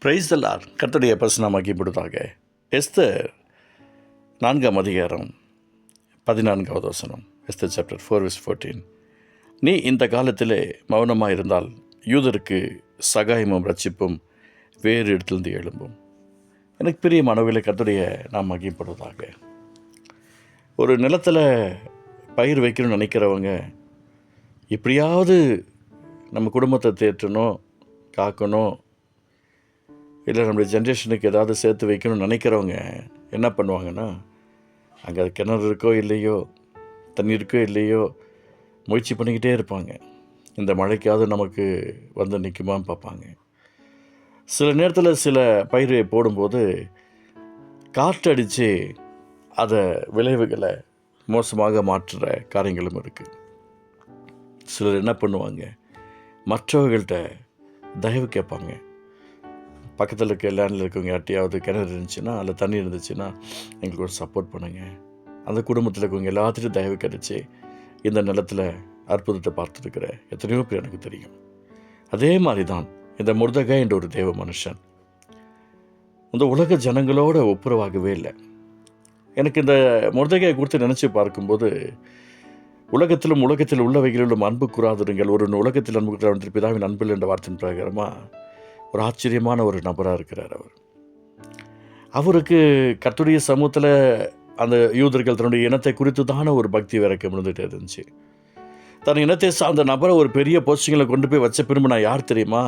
Praise the Lord. கர்த்தருடைய பிரசன்னம் மகிமைப்படுவதாக. எஸ்தர் 4ஆம் அதிகாரம் 14வது வசனம். Esther chapter 4:14. நீ இந்த காலத்திலே மௌனமாக இருந்தால் யூதருக்கு சகாயமும் ரட்சிப்பும் வேறு இடத்திலிருந்து எழும்பும். எனக்கு பெரிய மனவிலை கர்த்தருடைய நாம் மகிமைப்படுவதாக. ஒரு நிலத்தில் பயிர் வைக்கணும்னு நினைக்கிறவங்க, எப்படியாவது நம்ம குடும்பத்தை தேற்றணும், காக்கணும், இல்லை நம்மளுடைய ஜென்ரேஷனுக்கு ஏதாவது சேர்த்து வைக்கணும்னு நினைக்கிறவங்க என்ன பண்ணுவாங்கன்னா, அங்கே கிணறு இருக்கோ இல்லையோ, தண்ணி இருக்கோ இல்லையோ, முயற்சி பண்ணிக்கிட்டே இருப்பாங்க. இந்த மழைக்காவது நமக்கு வந்து நிற்குமான்னு பார்ப்பாங்க. சில நேரத்தில் சில பயிரை போடும்போது காற்று அடித்து அதை விளைவுகளை மோசமாக மாற்றுற காரியங்களும் இருக்குது. சிலர் என்ன பண்ணுவாங்க, மற்றவர்கள்ட்ட தயவு கேட்பாங்க. பக்கத்தில் இருக்க லேண்டில் இருக்கவங்க யார்ட்டையாவது கிணறு இருந்துச்சுன்னா, அதில் தண்ணி இருந்துச்சுன்னா எங்களுக்கு ஒரு சப்போர்ட் பண்ணுங்கள். அந்த குடும்பத்தில் இருக்கவங்க எல்லாத்துட்டும் தயவு கிடைச்சி இந்த நிலத்தில் அற்புதத்தை பார்த்துருக்கிற எத்தனையோ பேர் எனக்கு தெரியும். அதே மாதிரி தான் இந்த முர்தகாய் என்ற ஒரு தேவ மனுஷன் இந்த உலக ஜனங்களோட ஒப்புரவாகவே இல்லை. எனக்கு இந்த முர்தகாயை குறித்து நினச்சி பார்க்கும்போது, உலகத்தில் உள்ளவைகளிலும் அன்பு கூறாதிருங்கள், ஒரு உலகத்தில் அன்பு கூறாத பிதாவின் அன்பில் என்ற வார்த்தையின் பிரகாரமாக ஒரு ஆச்சரியமான ஒரு நபராக இருக்கிறார். அவருக்கு கர்த்தருடைய சமூகத்தில் அந்த யூதர்கள் தன்னுடைய இனத்தை குறித்து தானே ஒரு பக்தி விறக்கம் இருந்துகிட்டே இருந்துச்சு. தன் இனத்தை சார்ந்த நபரை ஒரு பெரிய போஸ்டிங்கில் கொண்டு போய் வச்ச பிறகு நான் யார் தெரியுமா,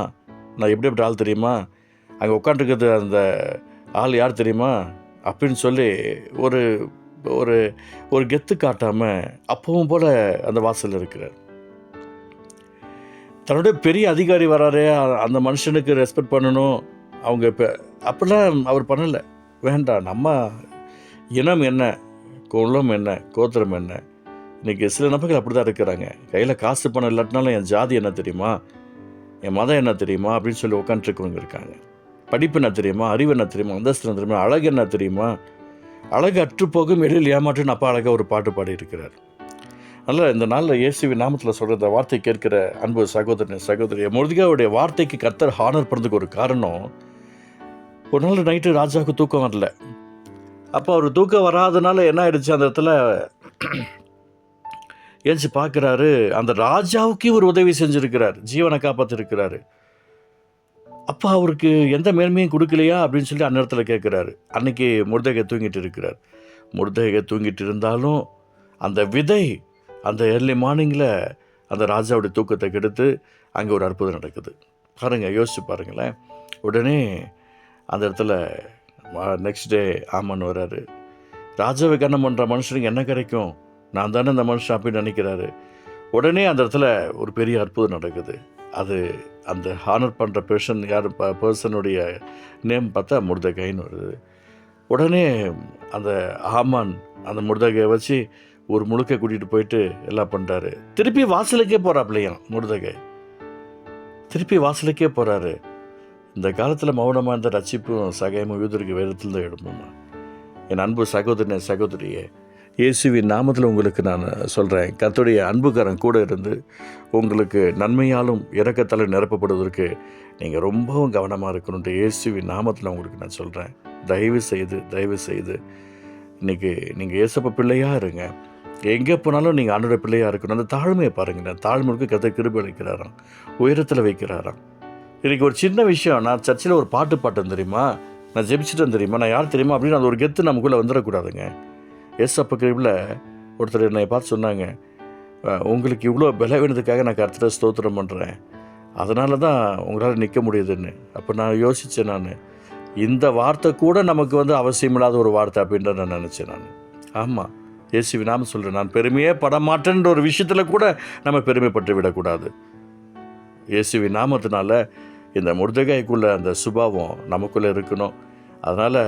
நான் எப்படி ஆள் தெரியுமா, அங்கே உட்காந்துருக்கிறது அந்த ஆள் யார் தெரியுமா அப்படின்னு சொல்லி ஒரு ஒரு ஒரு கெத்து காட்டாமல் அப்பவும் போல் அந்த வாசலில் இருக்கிறார். தன்னுடைய பெரிய அதிகாரி வராரு, அந்த மனுஷனுக்கு ரெஸ்பெக்ட் பண்ணணும், அவங்க இப்போ அப்படிலாம் அவர் பண்ணலை. வேண்டாம், நம்ம இனம் என்ன, குலம் என்ன, கோத்திரம் என்ன. இன்றைக்கி சில நபர்கள் அப்படி தான் இருக்கிறாங்க. கையில் காசு பணம் இல்லாட்டினாலும் என் ஜாதி என்ன தெரியுமா, என் மதம் என்ன தெரியுமா அப்படின்னு சொல்லி உட்காந்துருக்கவங்க இருக்காங்க. படிப்பு என்ன தெரியுமா, அறிவு என்ன தெரியுமா, அந்தஸ்து என்ன தெரியுமா, அழகு என்ன தெரியுமா, அழகு அற்றுப்போகும் எழில் ஏமாற்றுன்னு அப்பா அழகாக ஒரு பாட்டு பாடி இருக்கிறார். அதனால் இந்த நாளில் இயேசுவின் நாமத்தில் சொல்கிற இந்த வார்த்தை கேட்கிற அன்பு சகோதரி முர்தகாயுடைய வார்த்தைக்கு கர்த்தர் ஹானர் பண்ணுறதுக்கு ஒரு காரணம், ஒரு நாள் நைட்டு ராஜாவுக்கு தூக்கம் வரல. அப்போ அவர் தூக்கம் வராதனால என்ன ஆயிடுச்சு, அந்த இடத்துல ஏஞ்சி பார்க்குறாரு, அந்த ராஜாவுக்கு ஒரு உதவி செஞ்சுருக்கிறார், ஜீவனை காப்பாற்றிருக்கிறாரு. அப்போ அவருக்கு எந்த மேன்மையும் கொடுக்கலையா அப்படின்னு சொல்லி அந்த இடத்துல கேட்குறாரு. அன்றைக்கி முர்தகாய் தூங்கிட்டு இருக்கிறார். முர்தகாய் தூங்கிட்டு இருந்தாலும் அந்த விதை அந்த ஏர்லி மார்னிங்கில் அந்த ராஜாவுடைய தூக்கத்தை கெடுத்து அங்கே ஒரு அற்புதம் நடக்குது. பாருங்கள், யோசிச்சு பாருங்களேன். உடனே அந்த இடத்துல நெக்ஸ்ட் டே ஆமான் வர்றாரு. ராஜாவை கண்ணம் பண்ணுற மனுஷனுக்கு என்ன கிடைக்கும், நான் தானே அந்த மனுஷன் அப்படின்னு நினைக்கிறாரு. உடனே அந்த இடத்துல ஒரு பெரிய அற்புதம் நடக்குது. அது அந்த ஹானர் பண்ணுற பர்சனுடைய நேம் பார்த்தா முர்தகாய்னு வருது. உடனே அந்த ஆமான் அந்த முர்தகாயை வச்சு ஒரு முழுக்க கூட்டிகிட்டு போயிட்டு எல்லாம் பண்ணுறாரு. திருப்பி வாசலுக்கே போகிறாப்லையாம் முர்தகாய், திருப்பி வாசலுக்கே போகிறாரு. இந்த காலத்தில் மௌனமாக இருந்த ரட்சிப்பும் சகாயமும் யூதருக்கு வேதத்தில் தான் எழும்புமா. என் அன்பு சகோதரியே, இயேசுவின் நாமத்தில் உங்களுக்கு நான் சொல்கிறேன், கர்த்தருடைய அன்புக்காரன் கூட இருந்து உங்களுக்கு நன்மையாலும் இரக்கத்தாலும் நிரப்பப்படுவதற்கு நீங்கள் ரொம்பவும் கவனமாக இருக்கணுன்ட்டு இயேசுவின் நாமத்தில் உங்களுக்கு நான் சொல்கிறேன். தயவு செய்து இன்றைக்கி நீங்கள் இயேசப்ப பிள்ளையாக இருங்க. எங்கே போனாலும் நீங்கள் ஆண்டோட பிள்ளையாக இருக்கணும். அந்த தாழ்மையை பாருங்கள். தாழ்மைக்கு கர்த்தர் கிருபை வைக்கிறாராம், உயரத்தில் வைக்கிறாராம். இன்றைக்கி ஒரு சின்ன விஷயம், நான் சர்ச்சில் ஒரு பாட்டு பாட்டேன் தெரியுமா, நான் ஜெபிச்சிட்டேன் தெரியுமா, நான் யார் தெரியுமா அப்படின்னு அது ஒரு கெத்து நமக்குள்ளே வந்துடக்கூடாதுங்க. ஏசப்ப கிருபையில் ஒருத்தர் என்னை பார்த்து சொன்னாங்க, உங்களுக்கு இவ்வளோ பலவீனத்துக்காக நான் கர்த்தரை ஸ்தோத்திரம் பண்ணுறேன், அதனால தான் உங்களால் நிற்க முடியுதுன்னு. அப்போ நான் யோசித்தேன், நான் இந்த வார்த்தை கூட நமக்கு வந்து அவசியமில்லாத ஒரு வார்த்தை அப்படின்ற நான் நினச்சேன். ஆமாம், இயேசுவி நாம சொல்கிறேன், நான் பெருமையே படமாட்டேன்ற ஒரு விஷயத்தில் கூட நம்ம பெருமைப்பட்டு விடக்கூடாது. இயேசுவி நாமத்தினால இந்த முர்தகாய்க்குள்ளே அந்த சுபாவம் நமக்குள்ளே இருக்கணும். அதனால்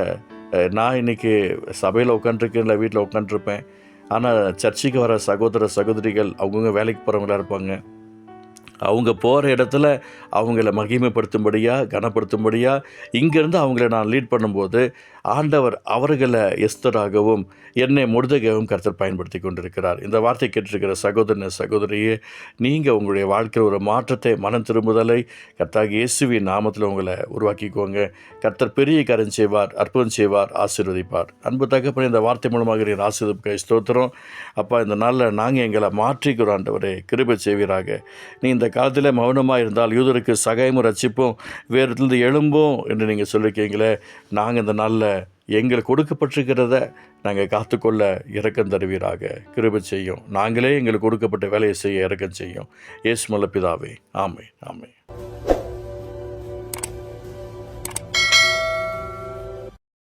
நான் இன்றைக்கி சபையில் உட்காந்துருக்கேன், இல்லை வீட்டில் உட்காந்துருப்பேன். ஆனால் சர்ச்சுக்கு வர சகோதரிகள் அவங்கவுங்க வேலைக்கு போகிறவங்களா இருப்பாங்க. அவங்க போகிற இடத்துல அவங்கள மகிமைப்படுத்தும்படியாக கனப்படுத்தும்படியாக இங்கேருந்து அவங்கள நான் லீட் பண்ணும்போது ஆண்டவர் அவர்களை எஸ்தராகவும் என்னை மொர்தெகாவும் கர்த்தர் பயன்படுத்தி கொண்டிருக்கிறார். இந்த வார்த்தை கேட்டிருக்கிற சகோதரனே சகோதரியே, நீங்கள் உங்களுடைய வாழ்க்கையில் ஒரு மாற்றத்தை, மனம் திரும்புதலை கர்த்தராகிய இயேசுவின் நாமத்தில் உங்களை உருவாக்கிக்கோங்க. கர்த்தர் பெரிய காரியம் செய்வார், அற்புதம் செய்வார், ஆசீர்வதிப்பார். அன்பு தகப்பனே, இந்த வார்த்தை மூலமாக நீர் ஆசீர்வதிக்க ஸ்தோத்திரம். அப்பா, இந்த நாளில் நாங்கள் எங்களை மாற்றிக்கிறோம் ஆண்டவரே, கிருபை செய்வீராக. நீ இந்த காலத்தில் மௌனமாக இருந்தால் யூதருக்கு சகாயமும் ரட்சிப்பும் வேறிலிருந்து எழும்பும் என்று நீங்கள் சொல்லியிருக்கீங்களே, நாங்கள் இந்த நாளில் எங்களுக்கு கொடுக்கப்பட்டிருக்கிறத நாங்கள் காத்துக்கொள்ள இரக்கம் தருவீராக. கிருபை செய்யும். நாங்களே எங்களுக்கு கொடுக்கப்பட்ட வேலையை செய்ய இரக்கம் செய்யும். இயேசு நல்ல பிதாவே, ஆமென், ஆமென்.